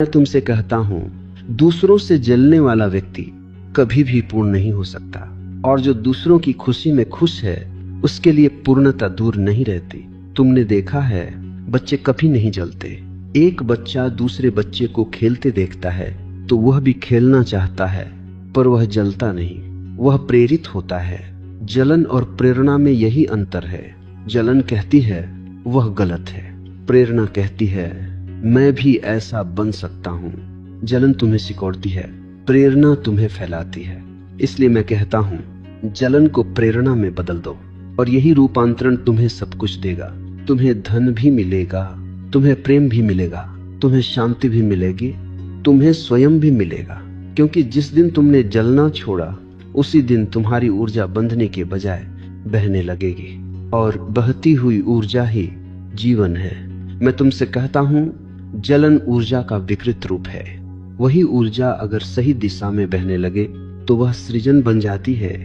मैं तुमसे कहता हूं, दूसरों से जलने वाला व्यक्ति कभी भी पूर्ण नहीं हो सकता, और जो दूसरों की खुशी में खुश है उसके लिए पूर्णता दूर नहीं रहती। तुमने देखा है, बच्चे कभी नहीं जलते। एक बच्चा दूसरे बच्चे को खेलते देखता है तो वह भी खेलना चाहता है, पर वह जलता नहीं, वह प्रेरित होता है। जलन और प्रेरणा में यही अंतर है। जलन कहती है वह गलत है, प्रेरणा कहती है मैं भी ऐसा बन सकता हूँ। जलन तुम्हें सिकोड़ती है, प्रेरणा तुम्हें फैलाती है। इसलिए मैं कहता हूँ, जलन को प्रेरणा में बदल दो, और यही रूपांतरण तुम्हें सब कुछ देगा। तुम्हें धन भी मिलेगा, तुम्हें प्रेम भी मिलेगा, तुम्हें शांति भी मिलेगी, तुम्हें स्वयं भी मिलेगा। क्योंकि जिस दिन तुमने जलना छोड़ा उसी दिन तुम्हारी ऊर्जा बंधने के बजाय बहने लगेगी, और बहती हुई ऊर्जा ही जीवन है। मैं तुमसे कहता हूं, जलन ऊर्जा का विकृत रूप है। वही ऊर्जा अगर सही दिशा में बहने लगे तो वह सृजन बन जाती है,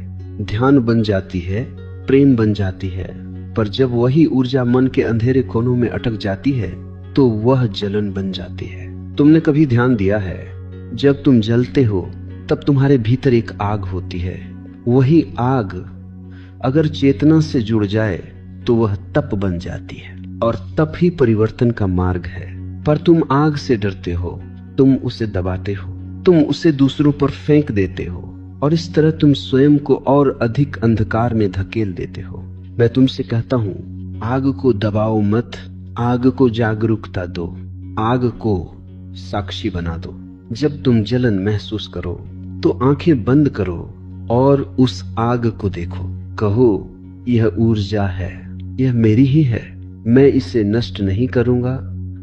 ध्यान बन जाती है, प्रेम बन जाती है। पर जब वही ऊर्जा मन के अंधेरे कोनों में अटक जाती है तो वह जलन बन जाती है। तुमने कभी ध्यान दिया है, जब तुम जलते हो तब तुम्हारे भीतर एक आग होती है। वही आग अगर चेतना से जुड़ जाए तो वह तप बन जाती है, और तप ही परिवर्तन का मार्ग है। पर तुम आग से डरते हो, तुम उसे दबाते हो, तुम उसे दूसरों पर फेंक देते हो, और इस तरह तुम स्वयं को और अधिक अंधकार में धकेल देते हो। मैं तुमसे कहता हूँ, आग को दबाओ मत, आग को जागरूकता दो, आग को साक्षी बना दो। जब तुम जलन महसूस करो तो आंखें बंद करो और उस आग को देखो। कहो, यह ऊर्जा है, यह मेरी ही है, मैं इसे नष्ट नहीं करूंगा,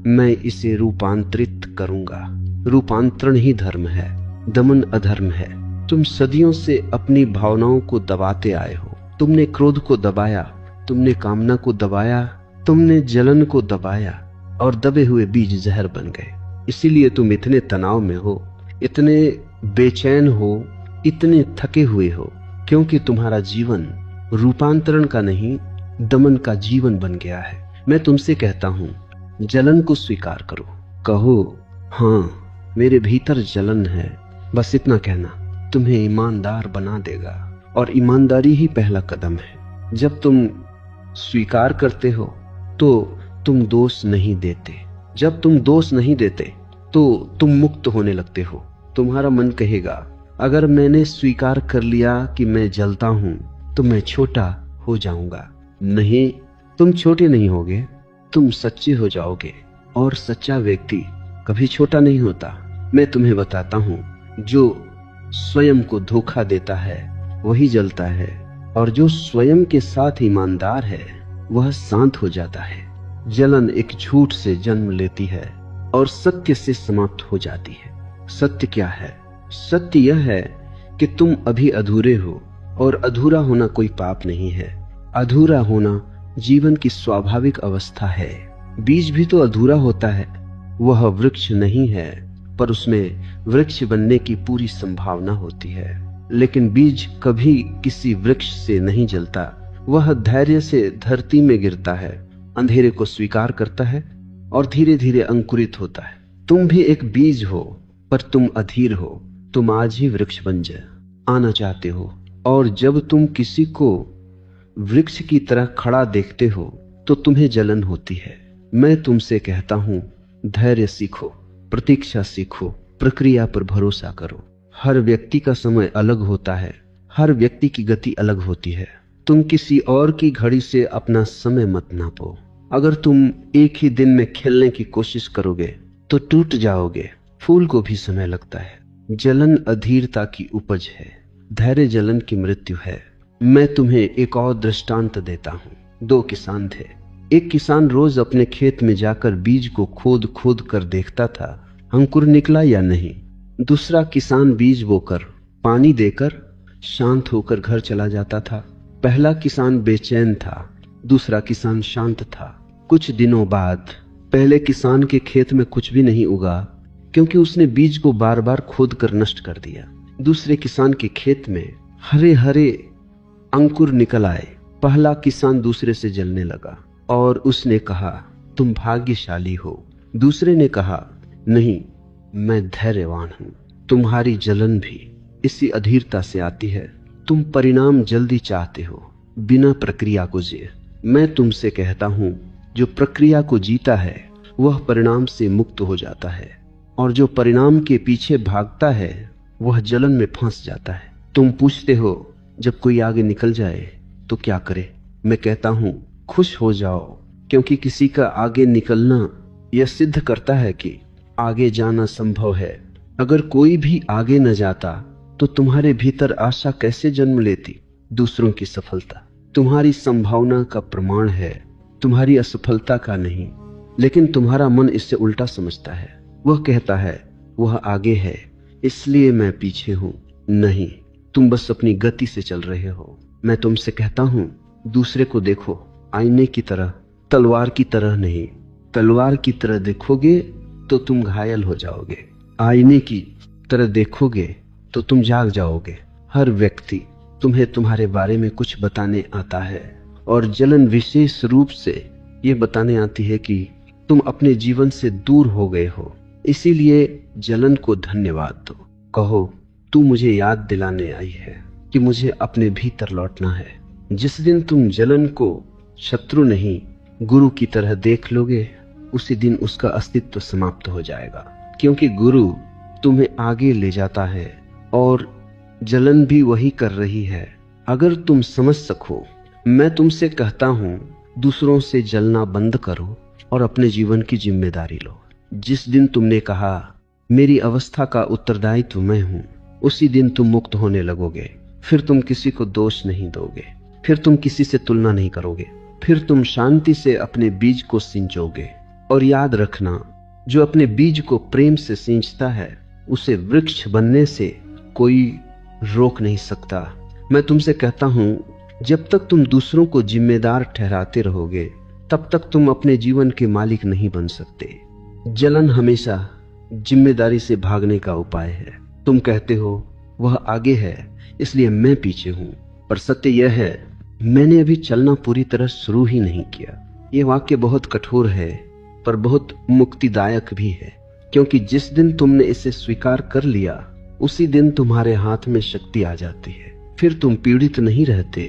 मैं इसे रूपांतरित करूंगा। रूपांतरण ही धर्म है, दमन अधर्म है। तुम सदियों से अपनी भावनाओं को दबाते आए हो। तुमने क्रोध को दबाया, तुमने कामना को दबाया, तुमने जलन को दबाया, और दबे हुए बीज जहर बन गए। इसीलिए तुम इतने तनाव में हो, इतने बेचैन हो, इतने थके हुए हो, क्योंकि तुम्हारा जीवन रूपांतरण का नहीं, दमन का जीवन बन गया है। मैं तुमसे कहता हूं, जलन को स्वीकार करो। कहो, हाँ मेरे भीतर जलन है। बस इतना कहना तुम्हें ईमानदार बना देगा, और ईमानदारी ही पहला कदम है। जब तुम स्वीकार करते हो तो तुम दोष नहीं देते। जब तुम दोष नहीं देते तो तुम मुक्त होने लगते हो। तुम्हारा मन कहेगा, अगर मैंने स्वीकार कर लिया कि मैं जलता हूं तो मैं छोटा हो जाऊंगा। नहीं, तुम छोटे नहीं होगे, तुम सच्चे हो जाओगे, और सच्चा व्यक्ति कभी छोटा नहीं होता। मैं तुम्हें बताता हूं, जो स्वयं को धोखा देता है वही जलता है, और जो स्वयं के साथ ईमानदार है वह शांत हो जाता है। जलन एक झूठ से जन्म लेती है और सत्य से समाप्त हो जाती है। सत्य क्या है? सत्य यह है कि तुम अभी अधूरे हो, और अधूरा होना कोई पाप नहीं है। अधूरा होना जीवन की स्वाभाविक अवस्था है। बीज भी तो अधूरा होता है, वह वृक्ष नहीं है, पर उसमें वृक्ष बनने की पूरी संभावना होती है। लेकिन बीज कभी किसी वृक्ष से नहीं जलता, वह धैर्य से धरती में गिरता है, अंधेरे को स्वीकार करता है, और धीरे धीरे अंकुरित होता है। तुम भी एक बीज हो, पर तुम अधीर हो। तुम आज ही वृक्ष बन आना चाहते हो, और जब तुम किसी को वृक्ष की तरह खड़ा देखते हो तो तुम्हें जलन होती है। मैं तुमसे कहता हूं, धैर्य सीखो, प्रतीक्षा सीखो, प्रक्रिया पर भरोसा करो। हर व्यक्ति का समय अलग होता है, हर व्यक्ति की गति अलग होती है। तुम किसी और की घड़ी से अपना समय मत नापो। अगर तुम एक ही दिन में खेलने की कोशिश करोगे तो टूट जाओगे। फूल को भी समय लगता है। जलन अधीरता की उपज है, धैर्य जलन की मृत्यु है। मैं तुम्हें एक और दृष्टांत देता हूँ। 2 किसान थे। एक किसान रोज अपने खेत में जाकर बीज को खोद खोद कर देखता था अंकुर निकला या नहीं। दूसरा किसान बीज बोकर, पानी देकर शांत होकर घर चला जाता था। पहला किसान बेचैन था, दूसरा किसान शांत था। कुछ दिनों बाद पहले किसान के खेत में कुछ भी नहीं उगा, क्योंकि उसने बीज को बार बार खोद कर नष्ट कर दिया। दूसरे किसान के खेत में हरे हरे अंकुर निकल आए। पहला किसान दूसरे से जलने लगा और उसने कहा, तुम भाग्यशाली हो। दूसरे ने कहा, नहीं, मैं धैर्यवान हूं। तुम्हारी जलन भी इसी अधीरता से आती है। तुम परिणाम जल्दी चाहते हो, बिना प्रक्रिया को जिए। मैं तुमसे कहता हूं, जो प्रक्रिया को जीता है वह परिणाम से मुक्त हो जाता है, और जो परिणाम के पीछे भागता है वह जलन में फंस जाता है। तुम पूछते हो, जब कोई आगे निकल जाए तो क्या करे? मैं कहता हूं, खुश हो जाओ, क्योंकि किसी का आगे निकलना यह सिद्ध करता है कि आगे जाना संभव है। अगर कोई भी आगे न जाता तो तुम्हारे भीतर आशा कैसे जन्म लेती? दूसरों की सफलता तुम्हारी संभावना का प्रमाण है, तुम्हारी असफलता का नहीं। लेकिन तुम्हारा मन इससे उल्टा समझता है। वह कहता है वह आगे है इसलिए मैं पीछे हूं। नहीं, तुम बस अपनी गति से चल रहे हो। मैं तुमसे कहता हूं, दूसरे को देखो आईने की तरह, तलवार की तरह नहीं। तलवार की तरह देखोगे तो तुम घायल हो जाओगे, आईने की तरह देखोगे तो तुम जाग जाओगे। हर व्यक्ति तुम्हें तुम्हारे बारे में कुछ बताने आता है, और जलन विशेष रूप से ये बताने आती है कि तुम अपने जीवन से दूर हो गए हो। इसीलिए जलन को धन्यवाद दो। कहो, तू मुझे याद दिलाने आई है कि मुझे अपने भीतर लौटना है। जिस दिन तुम जलन को शत्रु नहीं गुरु की तरह देख लोगे, उसी दिन उसका अस्तित्व समाप्त हो जाएगा, क्योंकि गुरु तुम्हें आगे ले जाता है और जलन भी वही कर रही है। अगर तुम समझ सको, मैं तुमसे कहता हूं, दूसरों से जलना बंद करो और अपने जीवन की जिम्मेदारी लो। जिस दिन तुमने कहा मेरी अवस्था का उत्तरदायित्व मैं हूं, उसी दिन तुम मुक्त होने लगोगे। फिर तुम किसी को दोष नहीं दोगे, फिर तुम किसी से तुलना नहीं करोगे, फिर तुम शांति से अपने बीज को सिंचोगे। और याद रखना, जो अपने बीज को प्रेम से सिंचता है उसे वृक्ष बनने से कोई रोक नहीं सकता। मैं तुमसे कहता हूं, जब तक तुम दूसरों को जिम्मेदार ठहराते रहोगे तब तक तुम अपने जीवन के मालिक नहीं बन सकते। जलन हमेशा जिम्मेदारी से भागने का उपाय है। तुम कहते हो वह आगे है इसलिए मैं पीछे हूं, पर सत्य यह है मैंने अभी चलना पूरी तरह शुरू ही नहीं किया। यह वाक्य बहुत कठोर है पर बहुत मुक्तिदायक भी है, क्योंकि जिस दिन तुमने इसे स्वीकार कर लिया उसी दिन तुम्हारे हाथ में शक्ति आ जाती है। फिर तुम पीड़ित नहीं रहते,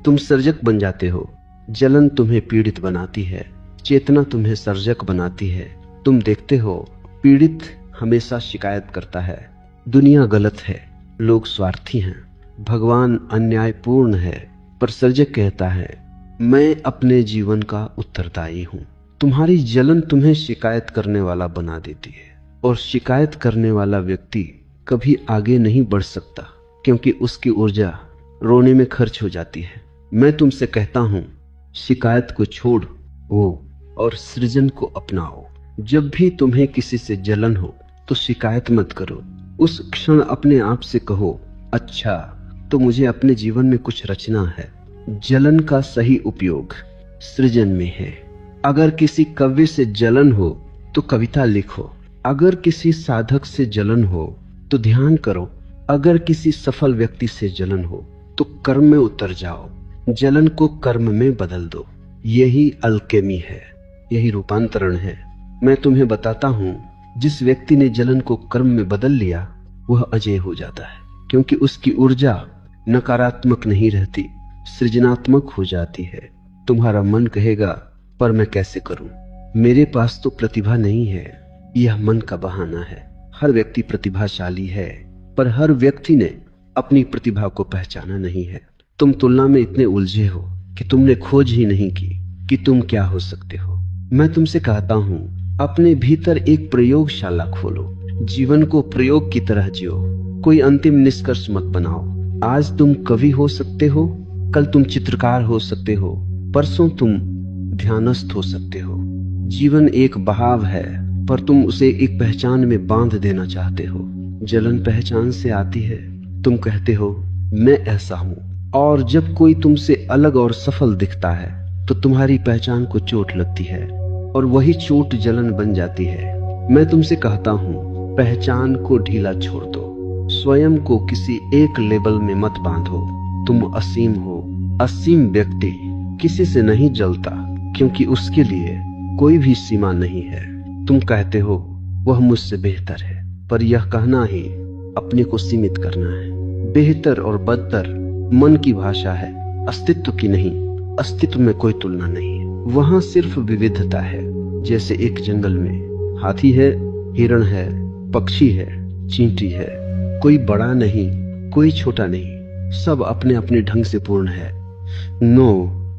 तुम सर्जक बन जाते हो। जलन तुम्हें पीड़ित बनाती है, चेतना तुम्हें सर्जक बनाती है। तुम देखते हो, पीड़ित हमेशा शिकायत करता है, दुनिया गलत है, लोग स्वार्थी हैं, भगवान अन्यायपूर्ण है, पर सर्जक कहता है मैं अपने जीवन का उत्तरदायी हूं। तुम्हारी जलन तुम्हें शिकायत करने वाला बना देती है, और शिकायत करने वाला व्यक्ति कभी आगे नहीं बढ़ सकता, क्योंकि उसकी ऊर्जा रोने में खर्च हो जाती है। मैं तुमसे कहता हूं, शिकायत को छोड़ो और सृजन को अपनाओ। जब भी तुम्हें किसी से जलन हो तो शिकायत मत करो। उस क्षण अपने आप से कहो, अच्छा तो मुझे अपने जीवन में कुछ रचना है। जलन का सही उपयोग सृजन में है। अगर किसी कवि से जलन हो तो कविता लिखो। अगर किसी साधक से जलन हो तो ध्यान करो। अगर किसी सफल व्यक्ति से जलन हो तो कर्म में उतर जाओ। जलन को कर्म में बदल दो। यही अल्केमी है, यही रूपांतरण है। मैं तुम्हें बताता हूं, जिस व्यक्ति ने जलन को कर्म में बदल लिया वह अजय हो जाता है, क्योंकि उसकी ऊर्जा नकारात्मक नहीं रहती, सृजनात्मक हो जाती है। तुम्हारा मन कहेगा, पर मैं कैसे करूं? मेरे पास तो प्रतिभा नहीं है। यह मन का बहाना है। हर व्यक्ति प्रतिभाशाली है, पर हर व्यक्ति ने अपनी प्रतिभा को पहचाना नहीं है। तुम तुलना में इतने उलझे हो कि तुमने खोज ही नहीं की कि तुम क्या हो सकते हो। मैं तुमसे कहता हूं, अपने भीतर एक प्रयोगशाला खोलो। जीवन को प्रयोग की तरह जियो। कोई अंतिम निष्कर्ष मत बनाओ। आज तुम कवि हो सकते हो, कल तुम चित्रकार हो सकते हो, परसों तुम ध्यानस्थ हो सकते हो। जीवन एक बहाव है, पर तुम उसे एक पहचान में बांध देना चाहते हो। जलन पहचान से आती है। तुम कहते हो मैं ऐसा हूं, और जब कोई तुमसे अलग और सफल दिखता है तो तुम्हारी पहचान को चोट लगती है, और वही चोट जलन बन जाती है। मैं तुमसे कहता हूं, पहचान को ढीला छोड़ दो। स्वयं को किसी एक लेबल में मत बांधो। तुम असीम हो। असीम व्यक्ति किसी से नहीं जलता, क्योंकि उसके लिए कोई भी सीमा नहीं है। तुम कहते हो वह मुझसे बेहतर है, पर यह कहना ही अपने को सीमित करना है। बेहतर और बदतर मन की भाषा है, अस्तित्व की नहीं। अस्तित्व में कोई तुलना नहीं है, वहां सिर्फ विविधता है। जैसे एक जंगल में हाथी है, हिरण है, पक्षी है, चींटी है। कोई बड़ा नहीं, कोई छोटा नहीं, सब अपने अपने ढंग से पूर्ण है। नो,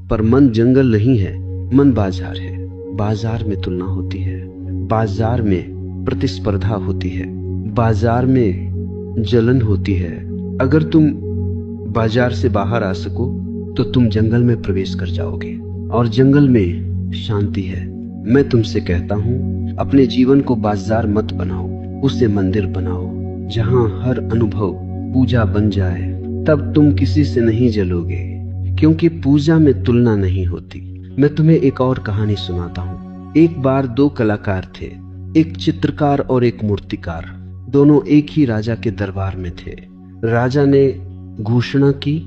पर मन जंगल नहीं है, मन बाजार है। बाजार में तुलना होती है, बाजार में प्रतिस्पर्धा होती है, बाजार में जलन होती है। अगर तुम बाजार से बाहर आ सको तो तुम जंगल में प्रवेश कर जाओगे, और जंगल में शांति है। मैं तुमसे कहता हूँ, अपने जीवन को बाजार मत बनाओ, उसे मंदिर बनाओ, जहाँ हर अनुभव पूजा बन जाए। तब तुम किसी से नहीं जलोगे, क्योंकि पूजा में तुलना नहीं होती। मैं तुम्हें एक और कहानी सुनाता हूँ। एक बार दो कलाकार थे, एक चित्रकार और एक मूर्तिकार। दोनों एक ही राजा के दरबार में थे। राजा ने घोषणा की,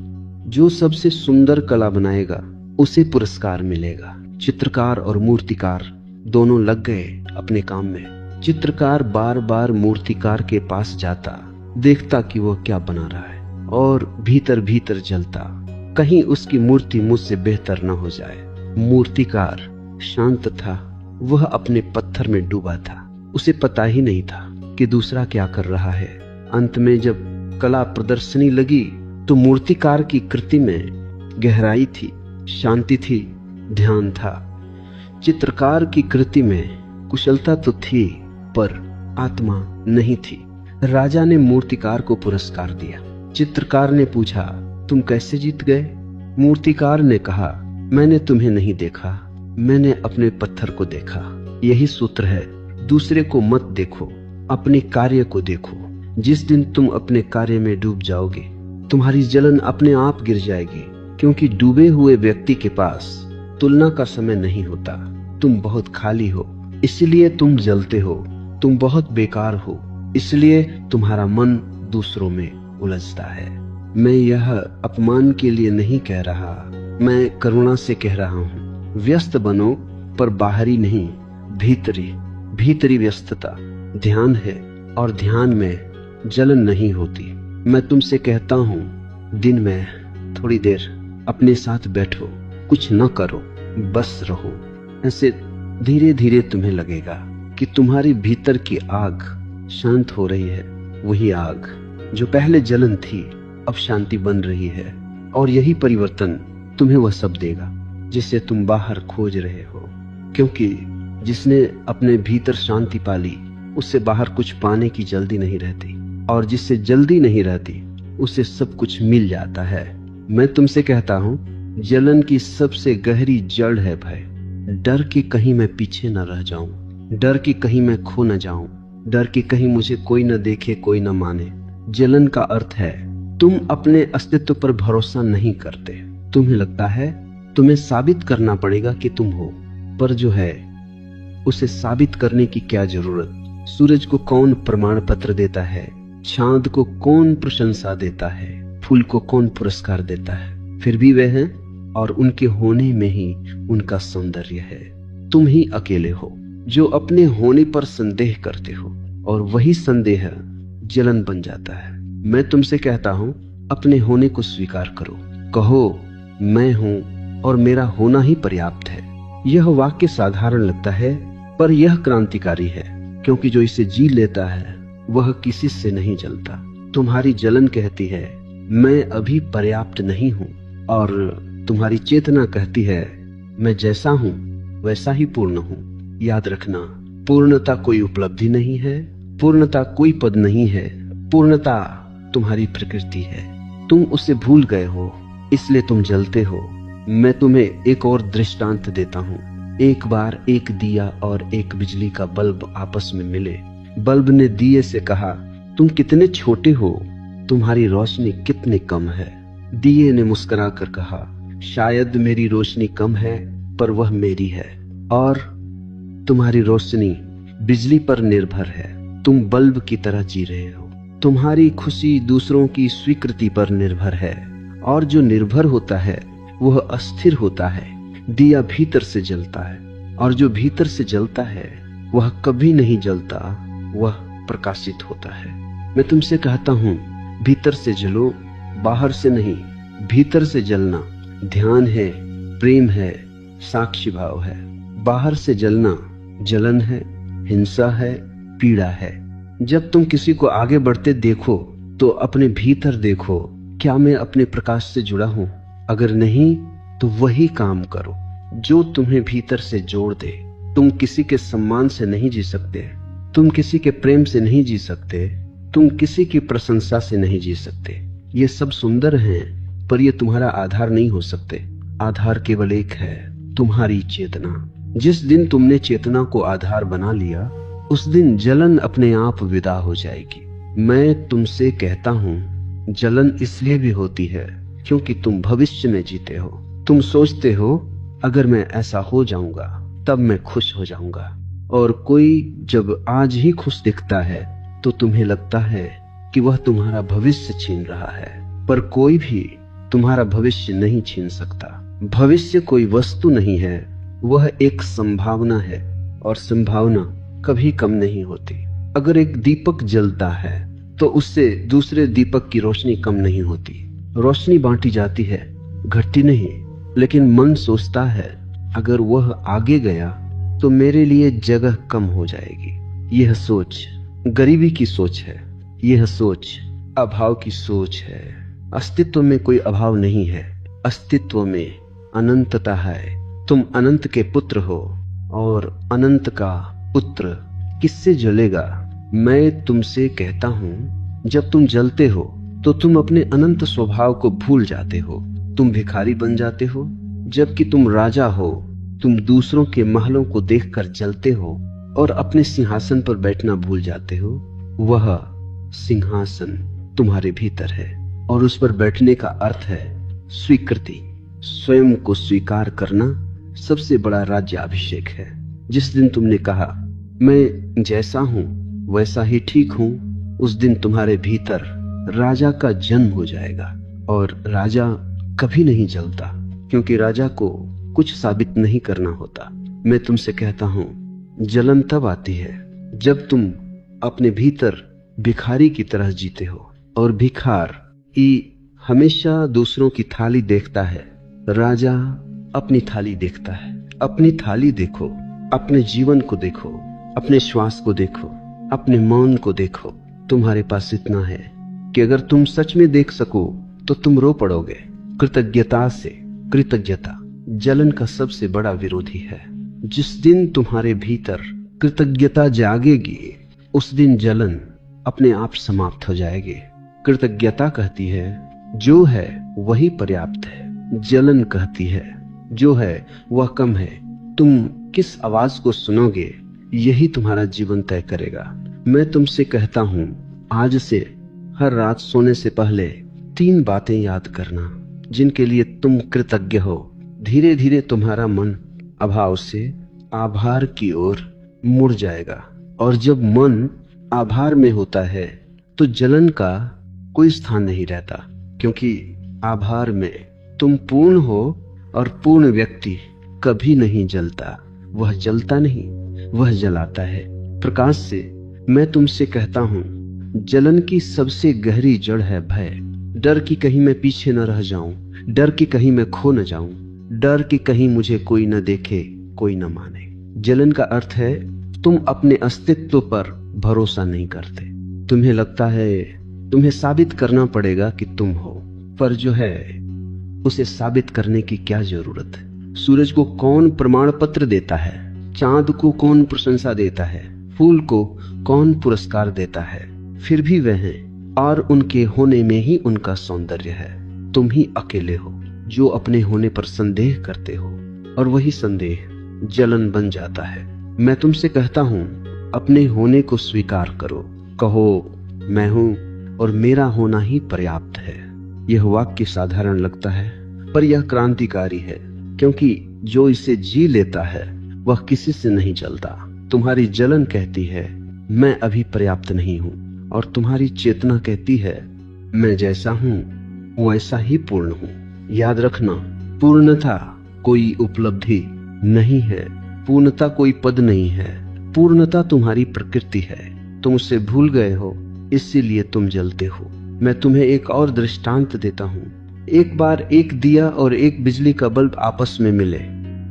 जो सबसे सुंदर कला बनाएगा उसे पुरस्कार मिलेगा। चित्रकार और मूर्तिकार दोनों लग गए अपने काम में। चित्रकार बार बार मूर्तिकार के पास जाता, देखता कि वह क्या बना रहा है, और भीतर भीतर जलता, कहीं उसकी मूर्ति मुझसे बेहतर न हो जाए। मूर्तिकार शांत था, वह अपने पत्थर में डूबा था। उसे पता ही नहीं था कि दूसरा क्या कर रहा है। अंत में जब कला प्रदर्शनी लगी तो मूर्तिकार की कृति में गहराई थी, शांति थी, ध्यान था। चित्रकार की कृति में कुशलता तो थी, पर आत्मा नहीं थी। राजा ने मूर्तिकार को पुरस्कार दिया। चित्रकार ने पूछा, तुम कैसे जीत गए? मूर्तिकार ने कहा, मैंने तुम्हें नहीं देखा, मैंने अपने पत्थर को देखा। यही सूत्र है, दूसरे को मत देखो, अपने कार्य को देखो। जिस दिन तुम अपने कार्य में डूब जाओगे, तुम्हारी जलन अपने आप गिर जाएगी, क्योंकि डूबे हुए व्यक्ति के पास तुलना का समय नहीं होता। तुम बहुत खाली हो, इसलिए तुम जलते हो। तुम बहुत बेकार हो, इसलिए तुम्हारा मन दूसरों में उलझता है। मैं यह अपमान के लिए नहीं कह रहा, मैं करुणा से कह रहा हूँ। व्यस्त बनो, पर बाहरी नहीं, भीतरी। भीतरी व्यस्तता ध्यान है, और ध्यान में जलन नहीं होती। मैं तुमसे कहता हूँ, दिन में थोड़ी देर अपने साथ बैठो, कुछ न करो, बस रहो। ऐसे धीरे धीरे तुम्हें लगेगा कि तुम्हारी भीतर की आग शांत हो रही है। वही आग जो पहले जलन थी, अब शांति बन रही है। और यही परिवर्तन तुम्हें वह सब देगा जिसे तुम बाहर खोज रहे हो। क्योंकि जिसने अपने भीतर शांति पाली, उससे बाहर कुछ पाने की जल्दी नहीं रहती, और जिससे जल्दी नहीं रहती उसे सब कुछ मिल जाता है। मैं तुमसे कहता हूँ, जलन की सबसे गहरी जड़ है भय। डर कि कहीं मैं पीछे न रह जाऊं, डर कि कहीं मैं खो न जाऊं, डर कि कहीं मुझे कोई न देखे, कोई न माने। जलन का अर्थ है तुम अपने अस्तित्व पर भरोसा नहीं करते। तुम्हें लगता है तुम्हें साबित करना पड़ेगा कि तुम हो, पर जो है उसे साबित करने की क्या जरूरत। सूरज को कौन प्रमाण पत्र देता है, चांद को कौन प्रशंसा देता है, फूल को कौन पुरस्कार देता है। फिर भी वे हैं, और उनके होने में ही उनका सौंदर्य है। तुम ही अकेले हो जो अपने होने पर संदेह करते हो, और वही संदेह जलन बन जाता है। मैं तुमसे कहता हूं, अपने होने को स्वीकार करो। कहो, मैं हूं और मेरा होना ही पर्याप्त है। यह वाक्य साधारण लगता है, पर यह क्रांतिकारी है, क्योंकि जो इसे जी लेता है वह किसी से नहीं जलता। तुम्हारी जलन कहती है, मैं अभी पर्याप्त नहीं हूं, और तुम्हारी चेतना कहती है, मैं जैसा हूं वैसा ही पूर्ण हूं। याद रखना, पूर्णता कोई उपलब्धि नहीं है, पूर्णता कोई पद नहीं है, पूर्णता तुम्हारी प्रकृति है। तुम उसे भूल गए हो, इसलिए तुम जलते हो। मैं तुम्हें एक और दृष्टांत देता हूँ। एक बार एक दिया और एक बिजली का बल्ब आपस में मिले। बल्ब ने दिए से कहा, तुम कितने छोटे हो, तुम्हारी रोशनी कितनी कम है। दिए ने मुस्कुराकर कहा, शायद मेरी रोशनी कम है, पर वह मेरी है, और तुम्हारी रोशनी बिजली पर निर्भर है। तुम बल्ब की तरह जी रहे हो। तुम्हारी खुशी दूसरों की स्वीकृति पर निर्भर है, और जो निर्भर होता है वह अस्थिर होता है। दिया भीतर से जलता है, और जो भीतर से जलता है वह कभी नहीं जलता, वह प्रकाशित होता है। मैं तुमसे कहता हूं, भीतर से जलो, बाहर से नहीं। भीतर से जलना ध्यान है, प्रेम है, साक्षी भाव है। बाहर से जलना जलन है, हिंसा है, पीड़ा है। जब तुम किसी को आगे बढ़ते देखो तो अपने भीतर देखो, क्या मैं अपने प्रकाश से जुड़ा हूं? अगर नहीं तो वही काम करो जो तुम्हें भीतर से जोड़ दे। तुम किसी के सम्मान से नहीं जी सकते, तुम किसी के प्रेम से नहीं जी सकते, तुम किसी की प्रशंसा से नहीं जी सकते। ये सब सुंदर हैं, पर ये तुम्हारा आधार नहीं हो सकते। आधार केवल एक है, तुम्हारी चेतना। जिस दिन तुमने चेतना को आधार बना लिया, उस दिन जलन अपने आप विदा हो जाएगी। मैं तुमसे कहता हूं, जलन इसलिए भी होती है क्योंकि तुम भविष्य में जीते हो। तुम सोचते हो अगर मैं ऐसा हो जाऊंगा तब मैं खुश हो जाऊंगा, और कोई जब आज ही खुश दिखता है तो तुम्हें लगता है कि वह तुम्हारा भविष्य छीन रहा है। पर कोई भी तुम्हारा भविष्य नहीं छीन सकता। भविष्य कोई वस्तु नहीं है, वह एक संभावना है, और संभावना कभी कम नहीं होती। अगर एक दीपक जलता है तो उससे दूसरे दीपक की रोशनी कम नहीं होती। रोशनी बांटी जाती है, घटती नहीं। लेकिन मन सोचता है अगर वह आगे गया तो मेरे लिए जगह कम हो जाएगी। यह सोच गरीबी की सोच है, यह सोच अभाव की सोच है। अस्तित्व में कोई अभाव नहीं है, अस्तित्व में अनंतता है। तुम अनंत के पुत्र हो, और अनंत का पुत्र किससे जलेगा? मैं तुमसे कहता हूं, जब तुम जलते हो तो तुम अपने अनंत स्वभाव को भूल जाते हो। तुम भिखारी बन जाते हो, जबकि तुम राजा हो। तुम दूसरों के महलों को देखकर जलते हो और अपने सिंहासन पर बैठना भूल जाते हो। वह सिंहासन तुम्हारे भीतर है, और उस पर बैठने का अर्थ है स्वीकृति। स्वयं को स्वीकार करना सबसे बड़ा राज्याभिषेक है। जिस दिन तुमने कहा मैं जैसा हूं वैसा ही ठीक हूं, उस दिन तुम्हारे भीतर राजा का जन्म हो जाएगा। और राजा कभी नहीं जलता, क्योंकि राजा को कुछ साबित नहीं करना होता। मैं तुमसे कहता हूं, जलन तब आती है जब तुम अपने भीतर भिखारी की तरह जीते हो। और भिखार हमेशा दूसरों की थाली देखता है, राजा अपनी थाली देखता है। अपनी थाली देखो, अपने जीवन को देखो, अपने श्वास को देखो, अपने मौन को देखो। तुम्हारे पास इतना है कि अगर तुम सच में देख सको तो तुम रो पड़ोगे। कृतज्ञता से कृतज्ञता जलन का सबसे बड़ा विरोधी है। जिस दिन तुम्हारे भीतर कृतज्ञता जागेगी, उस दिन जलन अपने आप समाप्त हो जाएगी। कृतज्ञता कहती है जो है वही पर्याप्त है। जलन कहती है जो है वह कम है। तुम किस आवाज को सुनोगे, यही तुम्हारा जीवन तय करेगा। मैं तुमसे कहता हूं, आज से हर रात सोने से पहले 3 बातें याद करना जिनके लिए तुम कृतज्ञ हो। धीरे धीरे तुम्हारा मन अभाव से आभार की ओर मुड़ जाएगा, और जब मन आभार में होता है तो जलन का कोई स्थान नहीं रहता, क्योंकि आभार में तुम पूर्ण हो, और पूर्ण व्यक्ति कभी नहीं जलता। वह जलता नहीं, वह जलाता है प्रकाश से। मैं तुमसे कहता हूं, जलन की सबसे गहरी जड़ है भय। डर कि कहीं मैं पीछे न रह जाऊं, डर कि कहीं मैं खो न जाऊं, डर कि कहीं मुझे कोई न देखे, कोई न माने। जलन का अर्थ है तुम अपने अस्तित्व पर भरोसा नहीं करते। तुम्हें लगता है तुम्हें साबित करना पड़ेगा कि तुम हो, पर जो है उसे साबित करने की क्या जरूरत है। सूरज को कौन प्रमाण पत्र देता है, चांद को कौन प्रशंसा देता है, फूल को कौन पुरस्कार देता है। फिर भी वह हैं, और उनके होने में ही उनका सौंदर्य है। तुम ही अकेले हो जो अपने होने पर संदेह करते हो, और वही संदेह जलन बन जाता है। मैं तुमसे कहता हूं, अपने होने को स्वीकार करो। कहो मैं हूं और मेरा होना ही पर्याप्त है। यह वाक्य साधारण लगता है, पर यह क्रांतिकारी है, क्योंकि जो इसे जी लेता है वह किसी से नहीं जलता। तुम्हारी जलन कहती है मैं अभी पर्याप्त नहीं हूं, और तुम्हारी चेतना कहती है मैं जैसा हूं वैसा ही पूर्ण हूं। याद रखना, पूर्णता कोई उपलब्धि नहीं है, पूर्णता कोई पद नहीं है। पूर्णता तुम्हारी प्रकृति है, तुम उसे भूल गए हो, इसीलिए तुम जलते हो। मैं तुम्हें एक और दृष्टांत देता हूँ। एक बार एक दिया और एक बिजली का बल्ब आपस में मिले।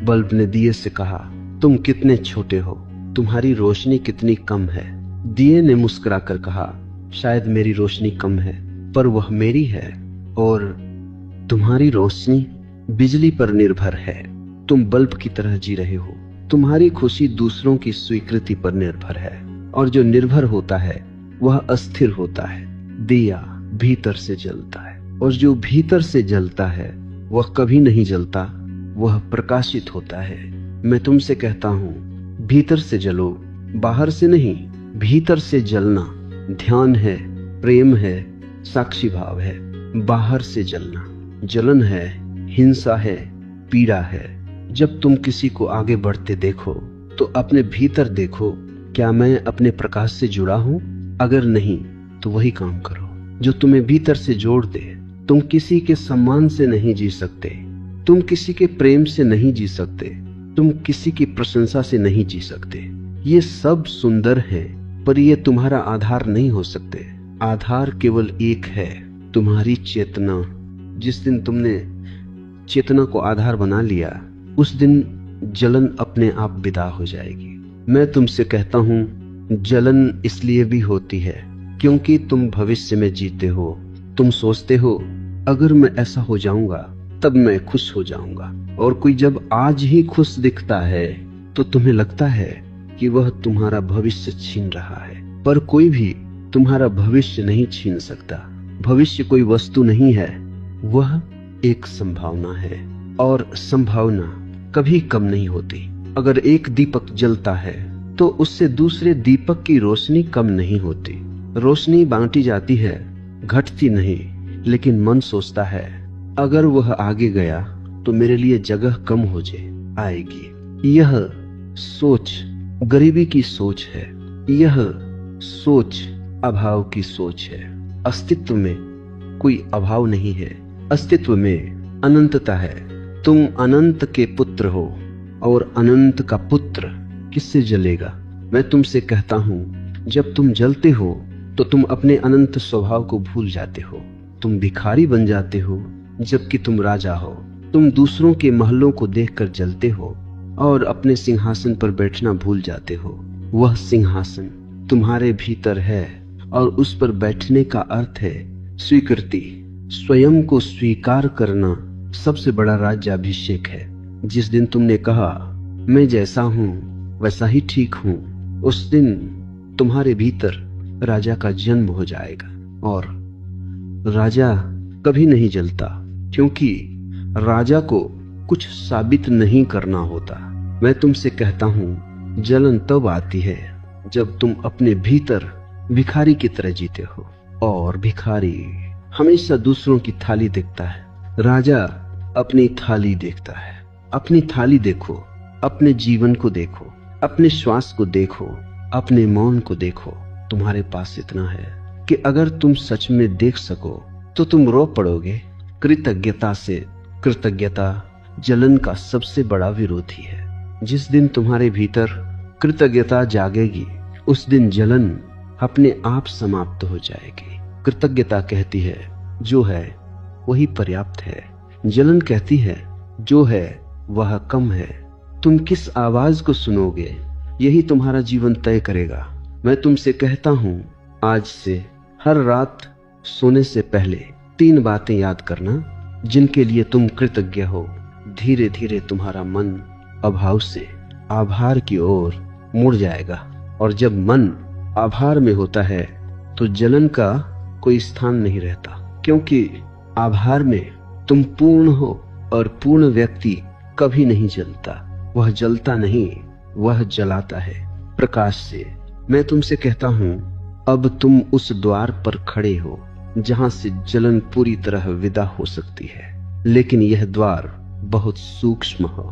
बल्ब ने दिए से कहा, तुम कितने छोटे हो, तुम्हारी रोशनी कितनी कम है। दिए ने मुस्कुराकर कहा, शायद मेरी रोशनी कम है, पर वह मेरी है। और तुम्हारी रोशनी बिजली पर निर्भर है। तुम बल्ब की तरह जी रहे हो। तुम्हारी खुशी दूसरों की स्वीकृति पर निर्भर है, और जो निर्भर होता है वह अस्थिर होता है। दिया भीतर से जलता है, और जो भीतर से जलता है वह कभी नहीं जलता, वह प्रकाशित होता है। मैं तुमसे कहता हूँ, भीतर से जलो, बाहर से नहीं। भीतर से जलना ध्यान है, प्रेम है, साक्षी भाव है। बाहर से जलना जलन है, हिंसा है, पीड़ा है। जब तुम किसी को आगे बढ़ते देखो तो अपने भीतर देखो, क्या मैं अपने प्रकाश से जुड़ा हूं? अगर नहीं तो वही काम करो जो तुम्हें भीतर से जोड़ दे। तुम किसी के सम्मान से नहीं जी सकते, तुम किसी के प्रेम से नहीं जी सकते, तुम किसी की प्रशंसा से नहीं जी सकते। ये सब सुंदर है, पर ये तुम्हारा आधार नहीं हो सकते। आधार केवल एक है, तुम्हारी चेतना। जिस दिन तुमने चेतना को आधार बना लिया, उस दिन जलन अपने आप विदा हो जाएगी। मैं तुमसे कहता हूं, जलन इसलिए भी होती है क्योंकि तुम भविष्य में जीते हो। तुम सोचते हो, अगर मैं ऐसा हो जाऊंगा तब मैं खुश हो जाऊंगा। और कोई जब आज ही खुश दिखता है तो तुम्हें लगता है कि वह तुम्हारा भविष्य छीन रहा है। पर कोई भी तुम्हारा भविष्य नहीं छीन सकता। भविष्य कोई वस्तु नहीं है, वह एक संभावना है, और संभावना कभी कम नहीं होती। अगर एक दीपक जलता है तो उससे दूसरे दीपक की रोशनी कम नहीं होती। रोशनी बांटी जाती है, घटती नहीं। लेकिन मन सोचता है, अगर वह आगे गया तो मेरे लिए जगह कम हो आएगी। यह सोच गरीबी की सोच है, यह सोच अभाव की सोच है। अस्तित्व में कोई अभाव नहीं है, अस्तित्व में अनंतता है। तुम अनंत के पुत्र हो, और अनंत का पुत्र किससे जलेगा? मैं तुमसे कहता हूं, जब तुम जलते हो तो तुम अपने अनंत स्वभाव को भूल जाते हो। तुम भिखारी बन जाते हो जबकि तुम राजा हो। तुम दूसरों के महलों को देखकर जलते हो और अपने सिंहासन पर बैठना भूल जाते हो। वह सिंहासन तुम्हारे भीतर है, और उस पर बैठने का अर्थ है स्वीकृति। स्वयं को स्वीकार करना सबसे बड़ा राज्याभिषेक है। जिस दिन तुमने कहा, मैं जैसा हूं वैसा ही ठीक हूं, उस दिन तुम्हारे भीतर राजा का जन्म हो जाएगा। और राजा कभी नहीं जलता, क्योंकि राजा को कुछ साबित नहीं करना होता। मैं तुमसे कहता हूं, जलन तब आती है जब तुम अपने भीतर भिखारी की तरह जीते हो। और भिखारी हमेशा दूसरों की थाली देखता है, राजा अपनी थाली देखता है। अपनी थाली देखो, अपने जीवन को देखो, अपने श्वास को देखो, अपने मौन को देखो। तुम्हारे पास इतना है कि अगर तुम सच में देख सको तो तुम रो पड़ोगे। कृतज्ञता से कृतज्ञता जलन का सबसे बड़ा विरोधी है। जिस दिन तुम्हारे भीतर कृतज्ञता जागेगी, उस दिन जलन अपने आप समाप्त हो जाएगी। कृतज्ञता कहती है, जो है वही पर्याप्त है। जलन कहती है, जो है वह कम है। तुम किस आवाज को सुनोगे, यही तुम्हारा जीवन तय करेगा। मैं तुमसे कहता हूं, आज से हर रात सोने से पहले 3 बातें याद करना जिनके लिए तुम कृतज्ञ हो। धीरे धीरे तुम्हारा मन अभाव से आभार की ओर मुड़ जाएगा, और जब मन आभार में होता है तो जलन का कोई स्थान नहीं रहता, क्योंकि आभार में तुम पूर्ण हो, और पूर्ण व्यक्ति कभी नहीं जलता। वह जलता नहीं, वह जलाता है प्रकाश से। मैं तुमसे कहता हूं, अब तुम उस द्वार पर खड़े हो जहां से जलन पूरी तरह विदा हो सकती है। लेकिन यह द्वार बहुत सूक्ष्म हो।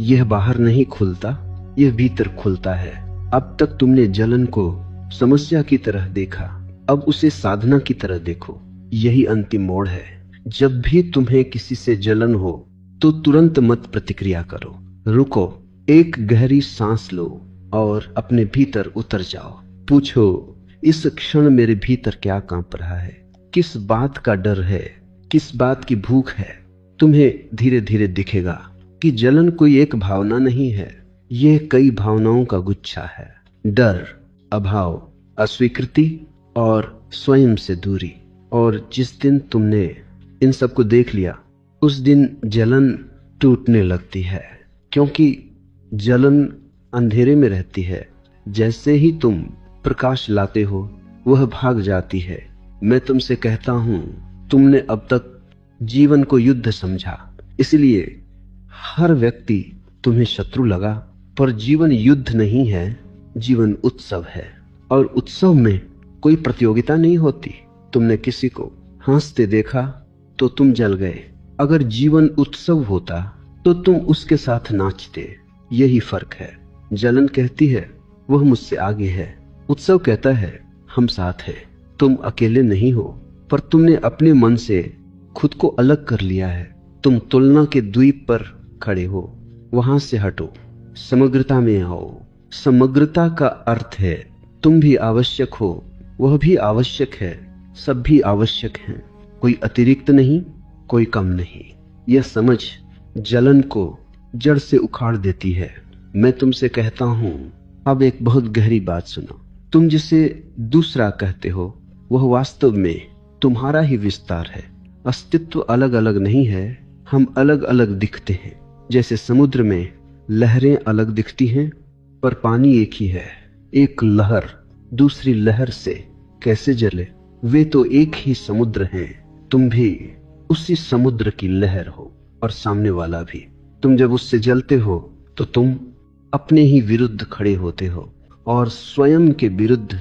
यह बाहर नहीं खुलता, यह भीतर खुलता है। अब तक तुमने जलन को समस्या की तरह देखा, अब उसे साधना की तरह देखो। यही अंतिम मोड़ है। जब भी तुम्हें किसी से जलन हो तो तुरंत मत प्रतिक्रिया करो। रुको, एक गहरी सांस लो और अपने भीतर उतर जाओ। पूछो, इस क्षण मेरे भीतर क्या कांप रहा है, किस बात का डर है, किस बात की भूख है। तुम्हें धीरे धीरे दिखेगा कि जलन कोई एक भावना नहीं है, यह कई भावनाओं का गुच्छा है। डर, अभाव, अस्वीकृति और स्वयं से दूरी। और जिस दिन तुमने इन सबको देख लिया, उस दिन जलन टूटने लगती है, क्योंकि जलन अंधेरे में रहती है। जैसे ही तुम प्रकाश लाते हो, वह भाग जाती है। मैं तुमसे कहता हूं, तुमने अब तक जीवन को युद्ध समझा, इसलिए हर व्यक्ति तुम्हें शत्रु लगा। पर जीवन युद्ध नहीं है, जीवन उत्सव है। और उत्सव में कोई प्रतियोगिता नहीं होती। तुमने किसी को हंसते देखा तो तुम जल गए। अगर जीवन उत्सव होता तो तुम उसके साथ नाचते। यही फर्क है। जलन कहती है वह मुझसे आगे है, उत्सव कहता है हम साथ हैं। तुम अकेले नहीं हो, पर तुमने अपने मन से खुद को अलग कर लिया है। तुम तुलना के द्वीप पर खड़े हो, वहां से हटो, समग्रता में आओ। समग्रता का अर्थ है तुम भी आवश्यक हो, वह भी आवश्यक है, सब भी आवश्यक हैं। कोई अतिरिक्त नहीं, कोई कम नहीं। यह समझ जलन को जड़ से उखाड़ देती है। मैं तुमसे कहता हूं, अब एक बहुत गहरी बात सुनो। तुम जिसे दूसरा कहते हो, वह वास्तव में तुम्हारा ही विस्तार है। अस्तित्व अलग अलग नहीं है, हम अलग अलग दिखते हैं। जैसे समुद्र में लहरें अलग दिखती हैं, पर पानी एक ही है। एक लहर दूसरी लहर से कैसे जले? वे तो एक ही समुद्र हैं। तुम भी उसी समुद्र की लहर हो और सामने वाला भी। तुम जब उससे जलते हो तो तुम अपने ही विरुद्ध खड़े होते हो। और स्वयं के विरुद्ध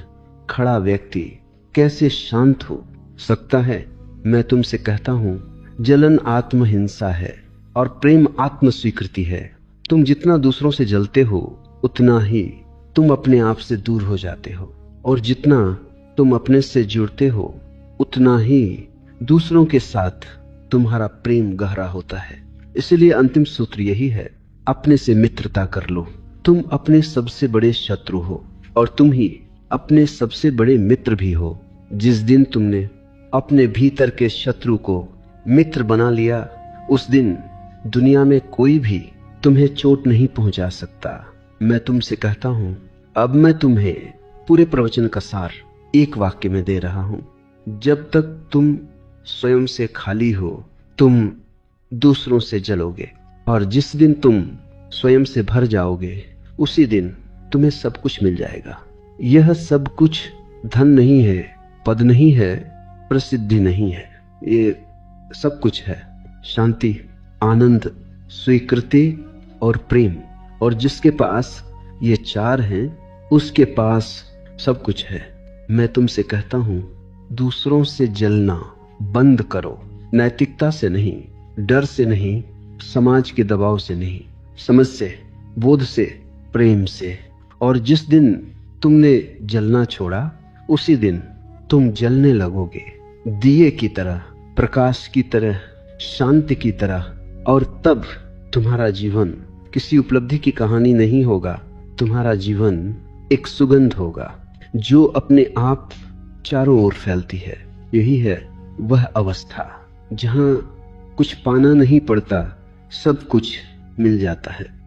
खड़ा व्यक्ति कैसे शांत हो सकता है? मैं तुमसे कहता हूं, जलन आत्महिंसा है और प्रेम आत्म स्वीकृति है। तुम जितना दूसरों से जलते हो, उतना ही तुम अपने आप से दूर हो जाते हो। और जितना तुम अपने से जुड़ते हो, उतना ही दूसरों के साथ तुम्हारा प्रेम गहरा होता है। इसलिए अंतिम सूत्र यही है, अपने से मित्रता कर लो। तुम अपने सबसे बड़े शत्रु हो और तुम ही अपने सबसे बड़े मित्र भी हो। जिस दिन तुमने अपने भीतर के शत्रु को मित्र बना लिया, उस दिन दुनिया में कोई भी तुम्हें चोट नहीं पहुंचा सकता। मैं तुमसे कहता हूं, अब मैं तुम्हें पूरे प्रवचन का सार एक वाक्य में दे रहा हूं। जब तक तुम स्वयं से खाली हो, तुम दूसरों से जलोगे। और जिस दिन तुम स्वयं से भर जाओगे, उसी दिन तुम्हें सब कुछ मिल जाएगा। यह सब कुछ धन नहीं है, पद नहीं है, प्रसिद्धि नहीं है। ये सब कुछ है शांति, आनंद, स्वीकृति और प्रेम। और जिसके पास ये चार हैं, उसके पास सब कुछ है। मैं तुमसे कहता हूं, दूसरों से जलना बंद करो। नैतिकता से नहीं, डर से नहीं, समाज के दबाव से नहीं, समझ से, बोध से, प्रेम से। और जिस दिन तुमने जलना छोड़ा, उसी दिन तुम जलने लगोगे, दिए की तरह, प्रकाश की तरह, शांति की तरह। और तब तुम्हारा जीवन किसी उपलब्धि की कहानी नहीं होगा। तुम्हारा जीवन एक सुगंध होगा जो अपने आप चारों ओर फैलती है। यही है वह अवस्था जहां कुछ पाना नहीं पड़ता, सब कुछ मिल जाता है।